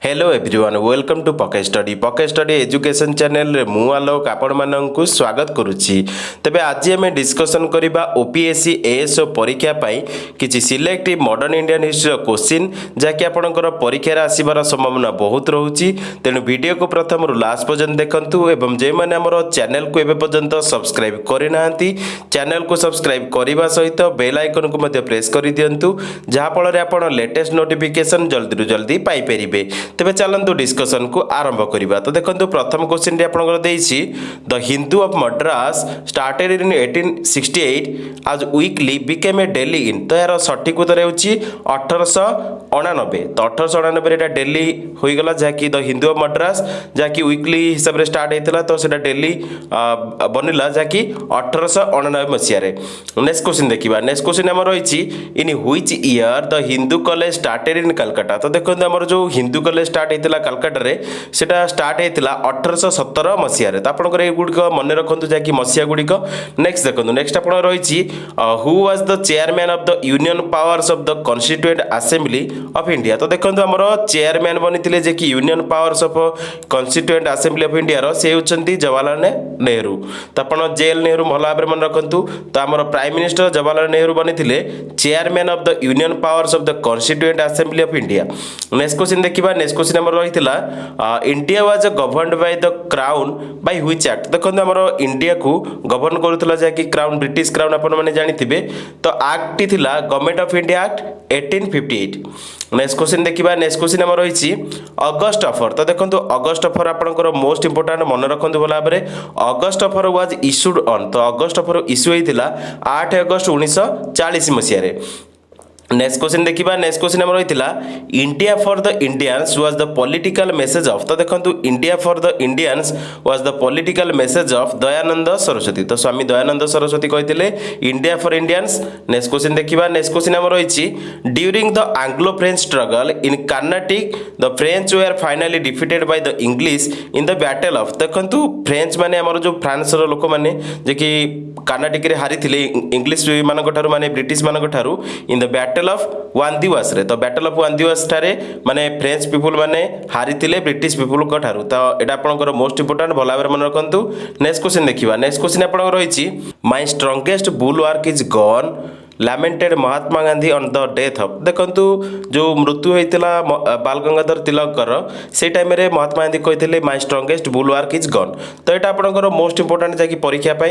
Hello everyone welcome to pocket study education channel रे मु आलोक आपण माननकु स्वागत करुछि। तबे आज आम डिस्कशन करबा ओपीएससी एएसओ परीक्षा पाई किछि selective modern Indian history question जाकि आपनकर परीक्षा रे आसीबार संभावना बहुत रहउछि। तेनु वीडियो को प्रथम रु लास्ट पर्यंत देखंतु एवं जे माने हमर चैनल को एबे पर्यंत सब्सक्राइब करिनांती चैनल को सब्सक्राइब करबा सहित बेल आइकन को मध्ये प्रेस करि दियंतु जहा फल रे आपण लेटेस्ट नोटिफिकेशन जल्दी रु जल्दी पाई परिबे। तेबे चलंतु डिस्कशन को आरंभ करिबा। तो देखंतु प्रथम क्वेश्चन रे आपनकर देइछि the Hindu of Madras started in 1868 आज weekly became a daily in. तो यार सठिक उत्तर हेउछि 1899। तो 1899 रे एटा डेली होई गला जाकि द हिंदू ऑफ मद्रास जाकि वीकली हिसाब रे स्टार्ट हेतला तो सेटा डेली बनिला जाकि 1899 मसिया रे। नेक्स्ट क्वेश्चन देखिबा। नेक्स्ट क्वेश्चन हमर रहिछि in which year the Hindu college started in Calcutta. तो देखंतु हमर जो हिंदू कॉलेज स्टार्ट हेतला कलकत्ता रे सेटा स्टार्ट हेतला 1817 मसिया रे। त आपनकर ए गुडी को मन रखंतु जाकि मसिया गुडी को। नेक्स्ट देखंतु। नेक्स्ट आपण रहिछि who was the chairman of the union powers of the constituent assembly of India. तो देखंतु हमर चेयरमैन बनिथिले जे कि union powers of constituent assembly of India रो से होचंती जवाहरलाल नेहरू। त आपण जेएल नेहरू भल भाबरे मन रखंतु। तो हमर प्राइम मिनिस्टर जवाहरलाल नेहरू बनिथिले chairman of the union powers of the constituent assembly of India. Next question देखिबा। नेक्स्ट क्वेश्चन हमर रहितला India was governed by the crown by which act. देखंतु हमर इंडिया को गवर्न करूतला जे कि क्राउन ब्रिटिश क्राउन आपण माने जानिथिबे। तो एक्ट थिला government of India act 1858। Next question देखिबा। नेक्स्ट क्वेश्चन हमर रहिछि अगस्त ऑफर। तो देखंतु अगस्त ऑफर आपनकर मोस्ट इंपोर्टेंट मन रखंतु भला भाबरे। अगस्त ऑफर वाज इश्यूड ऑन। तो अगस्त ऑफर इश्यू हेतिला 8 अगस्त 1940 मसिया रे। नेक्स्ट क्वेश्चन देखिबा। नेक्स्ट क्वेश्चन हमर रहितला India for the Indians was the political message of. तो देखंतु India for the Indians was the political message of Dayanand Saraswati. तो स्वामी दयानंद सरस्वती कहिथिले India for Indians. Next question देखिबा। नेक्स्ट क्वेश्चन हमर रहिछि during the Anglo French struggle in Carnatic the French were finally defeated by the English in the battle of. देखंतु French माने हमर जो France रो लोक माने जे कि कर्नाटिक रे हारिथिले इंग्लिश मानक ठारू माने ब्रिटिश मानक ठारू इन द बैटल ऑफ वानदिवास रे। तो बैटल ऑफ वानदिवास ठारे माने फ्रेंच पीपल माने हारिथिले ब्रिटिश पीपल को ठारू। तो एटा आपनकर मोस्ट इंपोर्टेंट भला भाबरे मन रखंतु। नेक्स्ट क्वेश्चन देखिबा। नेक्स्ट क्वेश्चन आपनकर रहिछि my strongest bulwark is gone lamented Mahatma Gandhi on the death of. देखंतु जो मृत्यु होइतिला बाल गंगाधर तिलक कर से टाइम रे महात्मा गांधी कहिथिले my strongest bulwark is gone. तो एटा आपनकर मोस्ट इंपोर्टेंट जाकी परीक्षा पाई।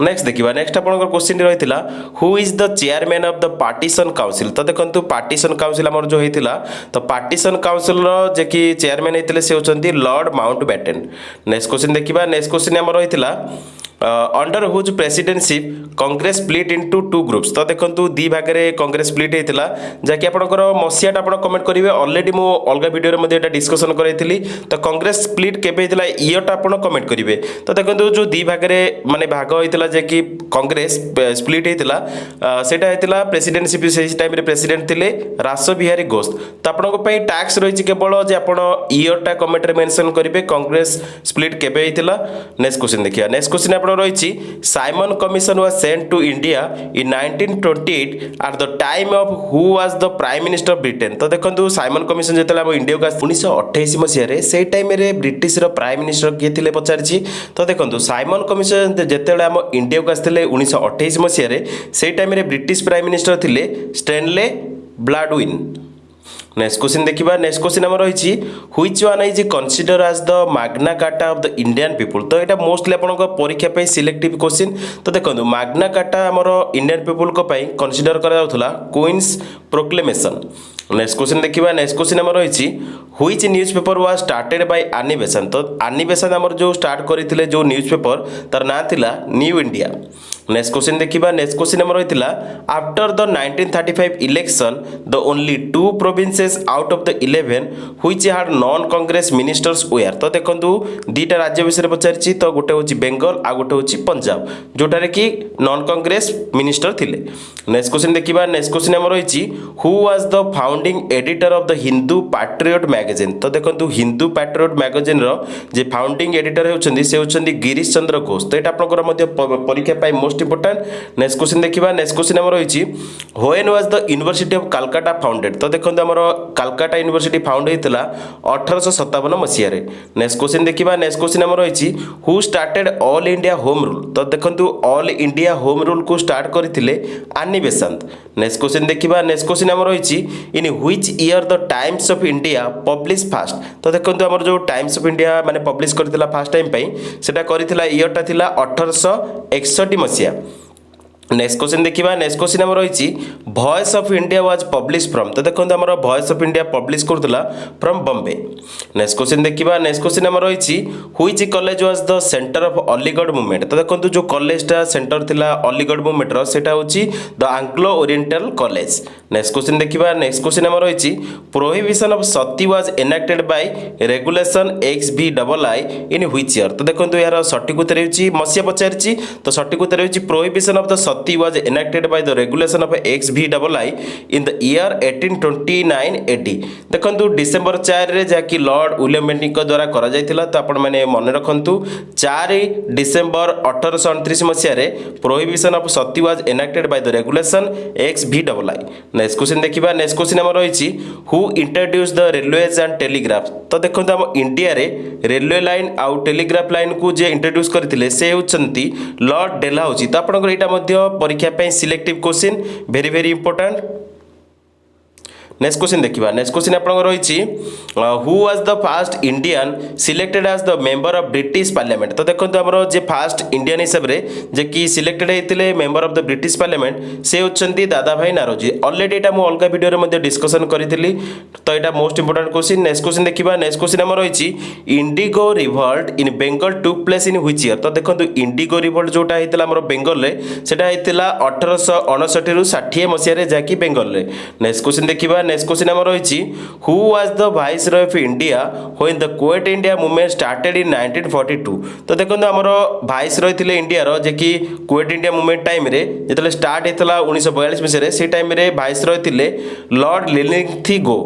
नेक्स्ट देखिबा। नेक्स्ट आपनकर क्वेश्चन रहितिला who is the chairman of the partition council. तो देखंतु पार्टीशन काउंसिल हमर जो हेतिला तो पार्टीशन काउंसिल रो जे कि चेयरमैन हेतिले से होचंती लॉर्ड माउंटबेटन। नेक्स्ट क्वेश्चन देखिबा। नेक्स्ट क्वेश्चन हमर रहितिला under whose presidentship Congress split into two groups. तो देखंतु दी भागरे कांग्रेस स्प्लिट हेतिला जाकि आपनकर मसियाटा आपण कमेंट करिवे। ऑलरेडी मो अलगा वीडियो रे मध्ये एटा डिस्कशन करैथिली। तो कांग्रेस स्प्लिट केबे हेतिला इयरटा आपण कमेंट करिवे। तो देखंतु जो दी भागरे माने भाग हेतिला जे कि कांग्रेस स्प्लिट हेतिला सेटा हेतिला प्रेसिडेंटशिप से टाइम रे प्रेसिडेंट थिले राष्ट्र बिहारी घोष। तो आपनको पई टैक्स रहिछि केवल जे आपण इयरटा कमेंट रे मेंशन करिवे कांग्रेस स्प्लिट केबे हेतिला। नेक्स्ट क्वेश्चन देखिया। नेक्स्ट क्वेश्चन आपण रहिछि Simon commission was sent to India in 1928 at the time of who was the prime minister of Britain. तो देखंतु साइमन कमिशन जेतला हम इंडिया को 1928 मसिया रे से टाइम रे ब्रिटिश रो प्राइम मिनिस्टर के थिले पचारछि। तो देखंतु साइमन कमिशन जेतला हम इंडिया को आस्थिले 1928 मसिया रे से टाइम रे ब्रिटिश प्राइम मिनिस्टर थिले स्टैनले ब्लैडविन। नेक्स्ट क्वेश्चन देखिबा। नेक्स्ट क्वेश्चन हमर रहिछि which one is consider as the Magna Carta of the Indian people. तो एटा मोस्टली आपनक परीक्षा पे सिलेक्टिव क्वेश्चन। तो देखंतु मैग्ना कार्टा हमर इंडियन पीपल को पई कंसीडर करा जाउथला क्वींस प्रोक्लेमेशन। नेक्स्ट क्वेश्चन देखिबा। नेक्स्ट क्वेश्चन हमर रहिछि which newspaper was started by Annie Besant. तो आनी बेसेंट हमर जो स्टार्ट करिथिले जो न्यूज़पेपर तार नाम थिला न्यू इंडिया। नेक्स्ट क्वेश्चन देखिबा। नेक्स्ट क्वेश्चन हमर रहितला after the 1935 election the only 2 provinces out of the 11 which had non Congress ministers were. तो देखंतु दीटा राज्य विषय पचारछि। तो गोटे होछि बेंगल आ गोटे होछि पंजाब जोटारे कि नॉन कांग्रेस मिनिस्टर थिले। नेक्स्ट क्वेश्चन देखिबा। नेक्स्ट क्वेश्चन हमर रहिछि who was the founding editor of the Hindu patriot magazine. तो देखंतु हिंदू पैट्रियट मैगजीन रो जे फाउंडिंग एडिटर होछन्ती से होछन्ती गिरीश चंद्र घोष। तो एटा आपनकर मध्ये परीक्षा पाई मोस्ट इंपोर्टेंट। नेक्स्ट क्वेश्चन देखिबा। नेक्स्ट क्वेश्चन हमर रहिछि when was the university of Calcutta founded. तो देखंतु हमर कालकाटा यूनिवर्सिटी फाउंड होता 1857 मसीह। नेक्स्ट क्वेश्चन देखिए। नेक्स्ट क्वेश्चन आम रही who started all India home rule. तो देखो ऑल इंडिया होम रूल को स्टार्ट करते आनी बेसांत। नेक्स्ट क्वेश्चन देखिए। नेक्स्ट क्वेश्चन आम रही in which year the Times of India publish fast. तो देखो आम जो टाइम्स ऑफ इंडिया माने पब्लिश करथिला फास्ट टाइम पे सेटा करथिला ईयरटा थिला 1861 मसीहा। नेक्स्ट क्वेश्चन देखिए। नेक्स्ट क्वेश्चन आम रही voice of India was publish from. तो देखो आम वॉइस ऑफ इंडिया पब्लिश करथिला फ्रॉम बॉम्बे। नेक्स्ट क्वेश्चन देखिए। नेक्स्ट क्वेश्चन आम रही which college was the centre of Aligarh movement. तो देखो जो कॉलेजटा सेंटर थिला अलीगढ़ मूवमेंट रो सेटा होची the Anglo Oriental College. Next question देखिए। नेक्स्ट क्वेश्चन आम रही prohibition of sati was enacted by regulation XBII in which year. तो देखो यार सठिक उत्तर होची मसीहा पचारची। तो सठिक उत्तर होची prohibition of the Sati was enacted by the regulation of XBII in the year 1829 AD। देखो डिसेंबर 4 रे जाकी लॉर्ड विलियम बेंटिंग द्वारा करा जायतिला। तो आपण माने मन रखंतु 4 डिसेंबर 1829 मसीह रे prohibition of sati was enacted by the regulation XBII। Next question देखिबा। नेक्स्ट क्वेश्चन हमर रहिछि who introduce the railways and telegraph. तो देखो हम इंडिया रे रेलवे लाइन आउ टेलीग्राफ लाइन को जे इंट्रोड्यूस करथिले से होचंती लॉर्ड डेलहाउसी। तो आपन एटा मध्ये परीक्षा पे selective question very very important. Next question देखिबा। नेक्स्ट क्वेश्चन आपन रही who was the first Indian selected as the member of British Parliament. तो देखो हमर जे फर्स्ट इंडियन हिसाब रे जे कि सिलेक्टेड हेतिले member of the British parliament से होचंती दादा भाई नारोजी। ऑलरेडी एटा मु अलगा वीडियो रे मध्ये डिस्कशन करितली। तो एटा most important question. Next question देखिबा। नेक्स्ट क्वेश्चन हमर रही Indigo revolt in Bengal took place in which year. तो देखो इंडिगो रिवोल्ट जोटा हेतिला हमर बेंगल रे सेटा हेतिला 1859 रु 60 मसिया रे जाकी बेंगल रे। नेक्स्ट क्वेश्चन देखिबा। नेक्स्ट क्वेश्चन आम रही who was the viceroy of India when the quit India movement started in 1942। तो देखो आमर वाइसरॉय थिले इंडिया रो जे कि क्विट इंडिया मूवमेंट टाइम रे जेतले स्टार्ट हेतला 1942 मसीह रे से टाइम रे वाइसरॉय थिले लॉर्ड लिलिंगथी-गो।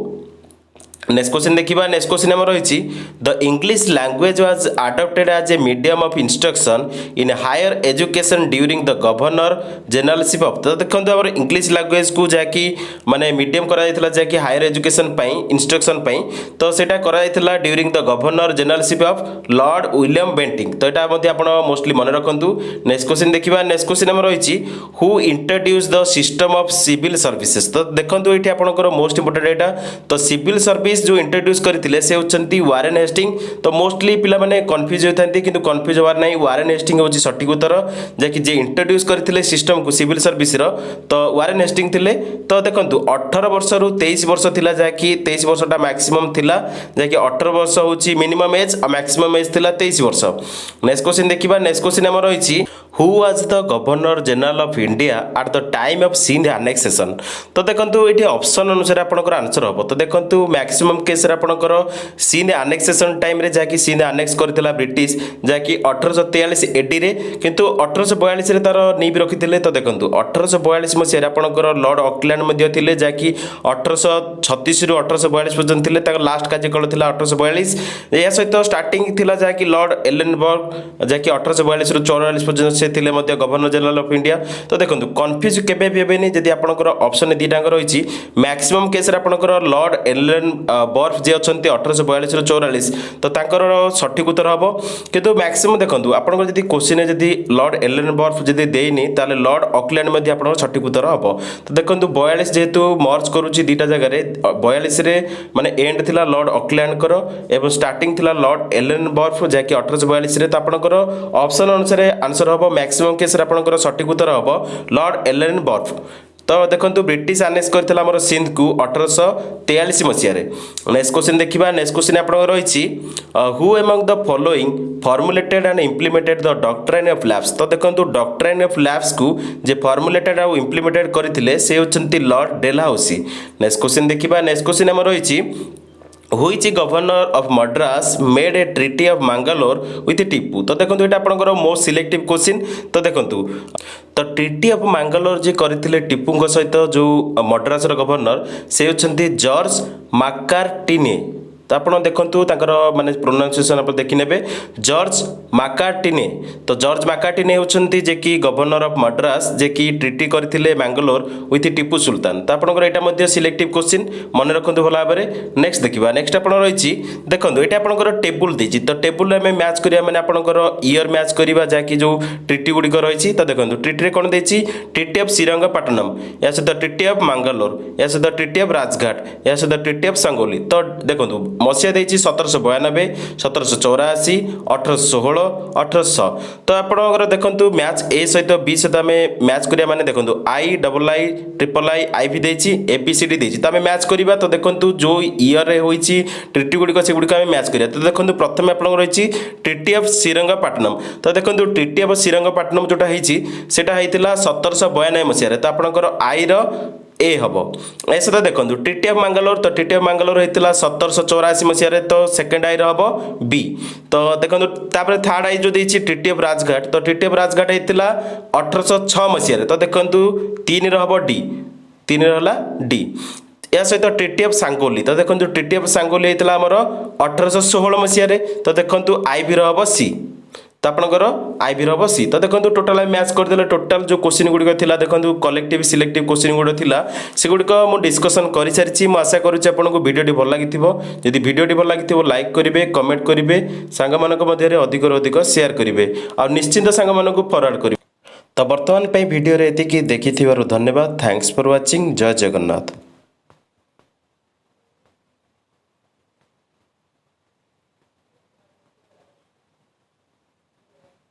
नेक्स्ट क्वेश्चन देखिबा। नेक्स्ट क्वेश्चन आम रही the English language was adopted as a medium of instruction in higher education during the governor generalship of. तो देखो आम इंग्लिश लैंग्वेज को जाकि माने मीडियम करा जायतिला जाकि हायर एजुकेशन पई इंस्ट्रक्शन पई। तो सेटा करा जायतिला during the governor generalship of Lord William Bentinck. तो एटा मध्ये आपण मोस्टली मन रखंतु। नेक्स्ट क्वेश्चन देखिबा। नेक्स्ट क्वेश्चन आम रही who introduce the system of civil services. तो देखंतु एठी आपनकर मोस्ट इंपोर्टेंट एटा। तो सिविल सर्विस जो इंट्रोड्यूस करथिले से होचंती वारेन हेस्टिंग। तो मोस्टली पिला माने कंफ्यूज होथांती किंतु कंफ्यूज होवार नाही। वारेन हेस्टिंग होची सठिक उत्तर जे जे इंट्रोड्यूस करथिले सिस्टम को सिविल सर्विस रो तो वारेन हेस्टिंग थिले। तो देखंतु 18 वर्ष रु 23 वर्ष थिला जाकि 23 वर्षटा मैक्सिमम थिला जाकि 18 वर्ष होची मिनिमम एज और मैक्सिमम एज थिला 23 वर्ष। नेक्स्ट क्वेश्चन देखिबा। नेक्स्ट क्वेश्चन हमर रहिछि who was the governor general of India at the time of Sindh annexation. तो देखंतु एठी ऑप्शन अनुसार आपनकर आंसर हो। तो देखंतु मैक्सिमम केस रे आपनकर सिंध एनेक्सेशन टाइम रे जाकि सिंध एनेक्स करथिला ब्रिटिश जाकि 1843 AD रे किंतु 1842 रे तार नीब रखिथिले। तो देखंतु 1842 मसिया रे आपनकर लॉर्ड ऑकलैंड मध्ये थिले जाकि 1836 रु 1842 पर्यंत थिले। तार लास्ट कार्यकाल थिला 1842। या सहित स्टार्टिंग थिला जाकि लॉर्ड एलेनबर्ग जाकि 1842 रु 44 पर्यंत थिले मध्य गवर्नर जनरल ऑफ इंडिया। तो देखंतु कंफ्यूज केबे भी हेबेनी जदि आपनकर ऑप्शन दीटांग रहिछि मैक्सिमम केस रे आपनकर लॉर्ड एलन बर्फ जे अछंती 1842 रु 44 तो तांकर सठिक उत्तर हबो। किंतु मैक्सिमम देखंतु आपनकर जदि क्वेश्चन जदि लॉर्ड एलन बर्फ जदि देइनी ताले लॉर्ड ऑकलैंड मध्ये आपनकर सठिक उत्तर हबो। तो देखंतु 42 जेहेतु मर्ज करूछि दीटा जगह रे 42 रे माने एंड थिला लॉर्ड ऑकलैंड करो एवं स्टार्टिंग थिला लॉर्ड एलन बर्फ जाकि 1842 रे। तो आपनकर ऑप्शन अनुसार आंसर हबो मैक्सिमम केस रे आपनकर सठिक उत्तर हबो लॉर्ड एलन बर्फ। तो देखंतु ब्रिटिश आनेक्स करथिला हमर सिंध को 1843 मसिया रे। नेक्स्ट क्वेश्चन देखिबा। नेक्स्ट क्वेश्चन आपन रहिछि who among the following formulated and implemented the doctrine of lapse. तो देखंतु डॉक्ट्राइन ऑफ लैब्स को जे फॉर्मुलेटेड आ इंप्लीमेंटेड करथिले से होचंती लॉर्ड डेलहाउसी। नेक्स्ट क्वेश्चन देखिबा। नेक्स्ट क्वेश्चन हमर रहिछि Which governor of Madras made a treaty of Mangalore with Tipu। तो देखो ये आपंकर मोस्ट सिलेक्टिव क्वेश्चन। तो देखो तो ट्रिटी ऑफ मैंगालोर जे करथिले टीपू सहित जो मद्रास गवर्नर से होचंती जॉर्ज मैकार्टिनी। तो आप देखु तांकर माने प्रोनाउंसिएशन आप देखिने जॉर्ज मैकार्टिने। तो जॉर्ज मैकार्टिने होउछन्ती जे कि गवर्नर ऑफ मद्रास जे कि ट्रिटी करथिले मैंगलोर विथ टीपू सुल्तान। तो आपनकर एटा मध्ये सिलेक्टिव क्वेश्चन मन रखंतु भला भाबरे। नेक्स्ट देखिबा नेक्स्ट आपन रहिछि देखंतु एटा आपनकर टेबल देछि। तो टेबल में मैच करिया माने आपनकर ईयर मैच करिबा जा कि जो ट्रिटी गुडी को रहिछि। तो देखंतु ट्रिटी रे कोन देछि ट्रिटी ऑफ श्रीरंगपट्टनम या सहित ट्रिटी ऑफ मंगलोर या सहित ट्रिटी ऑफ राजघाट या सहित ट्रिटी ऑफ संगोली। तो देखंतु मसिया देछि 1792 1784 1816 1800। तो आपनकर देखंतु मैच ए सहित बी सहित हमें मैच करिया माने देखंतु I double I triple I आई भी देछि ए बी सी डी देछि। तो हमें मैच करिबा। तो देखंतु जो ईयर रे होइछि ट्रिटी गुडी को से गुडी को हमें मैच करिया। तो देखंतु प्रथमे आपनकर रहिछि ट्रिटी ऑफ श्रीरंगपट्टनम। तो देखंतु ट्रिटी ऑफ श्रीरंगपट्टनम जोटा हेछि सेटा हेतिला 1792 मसिया रे। तो आपनकर आई रो ए हम ए सहित देखो ट्रिटी ऑफ मंगलोर। तो ट्रिटी ऑफ मंगलोर होता 1784 मसीह। तो सेकेंड आई हम बी। तो देखो तापर थर्ड आई जो देछि ट्रिटी ऑफ राजघाट। तो ट्रिटी ऑफ राजघाट होता 1806 मसीह। तो देखो 3 हम डी 3 रहा डी या सहित ट्रिटी ऑफ सांगोली। तो देखो ट्रिटी ऑफ सांगोली होता आमर 1816 मसीह। तो देखो आई भी हम सी। तो आपनकर आई भी हम सी। तो देखो टोटाल मैच करदे टोटाल जो क्वेश्चन गुड़िक था देखो कलेक्टिव सिलेक्टिव क्वेश्चन गुड़ था से गुड़िक मुझे डिस्कसन कर सारी। मुझे आशा करुच्ची आपको वीडियोटी भल लगी जदि वीडियोटी भल लगी लाइक करेंगे कमेंट करेंगे सांग मध्य अधिक अधिक शेयर करेंगे और निश्चिंत सांग मानक फरवर्ड करेंगे। तो बर्तमान वीडियो एति देखि धन्यवाद। Thanks for watching. जय जगन्नाथ।